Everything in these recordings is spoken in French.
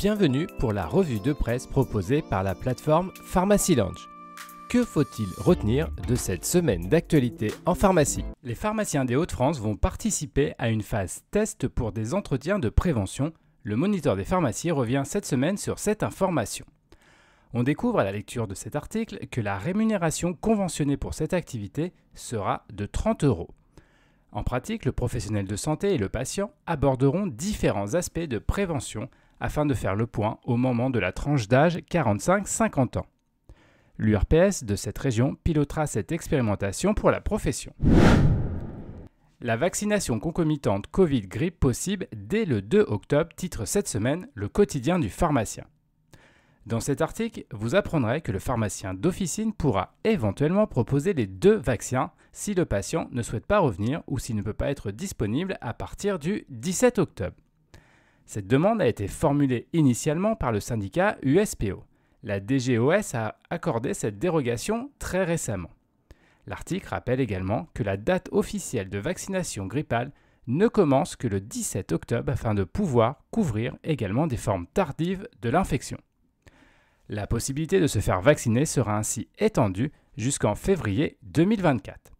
Bienvenue pour la revue de presse proposée par la plateforme Pharmacy Lounge. Que faut-il retenir de cette semaine d'actualité en pharmacie? Les pharmaciens des Hauts-de-France vont participer à une phase test pour des entretiens de prévention. Le Moniteur des pharmacies revient cette semaine sur cette information. On découvre à la lecture de cet article que la rémunération conventionnée pour cette activité sera de 30 €. En pratique, le professionnel de santé et le patient aborderont différents aspects de prévention afin de faire le point au moment de la tranche d'âge 45-50 ans. L'URPS de cette région pilotera cette expérimentation pour la profession. La vaccination concomitante Covid-grippe possible dès le 2 octobre, titre cette semaine le quotidien du pharmacien. Dans cet article, vous apprendrez que le pharmacien d'officine pourra éventuellement proposer les deux vaccins si le patient ne souhaite pas revenir ou s'il ne peut pas être disponible à partir du 17 octobre. Cette demande a été formulée initialement par le syndicat USPO. La DGOS a accordé cette dérogation très récemment. L'article rappelle également que la date officielle de vaccination grippale ne commence que le 17 octobre afin de pouvoir couvrir également des formes tardives de l'infection. La possibilité de se faire vacciner sera ainsi étendue jusqu'en février 2024.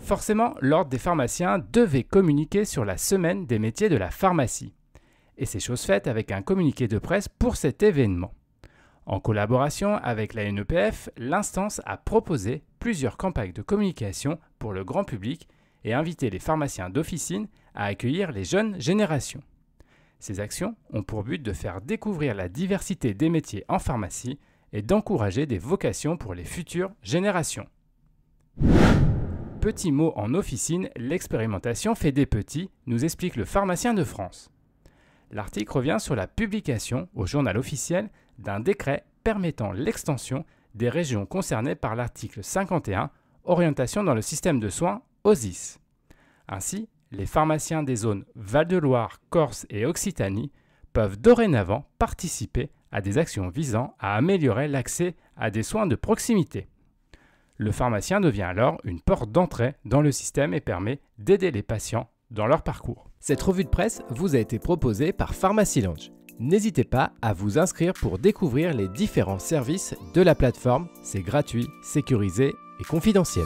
Forcément, l'Ordre des pharmaciens devait communiquer sur la semaine des métiers de la pharmacie. Et c'est chose faite avec un communiqué de presse pour cet événement. En collaboration avec la NEPF, l'instance a proposé plusieurs campagnes de communication pour le grand public et invité les pharmaciens d'officine à accueillir les jeunes générations. Ces actions ont pour but de faire découvrir la diversité des métiers en pharmacie et d'encourager des vocations pour les futures générations. Petit mot en officine, l'expérimentation fait des petits, nous explique le pharmacien de France. L'article revient sur la publication au journal officiel d'un décret permettant l'extension des régions concernées par l'article 51, orientation dans le système de soins OSIS. Ainsi, les pharmaciens des zones Val-de-Loire, Corse et Occitanie peuvent dorénavant participer à des actions visant à améliorer l'accès à des soins de proximité. Le pharmacien devient alors une porte d'entrée dans le système et permet d'aider les patients dans leur parcours. Cette revue de presse vous a été proposée par Pharmacy Lounge. N'hésitez pas à vous inscrire pour découvrir les différents services de la plateforme. C'est gratuit, sécurisé et confidentiel.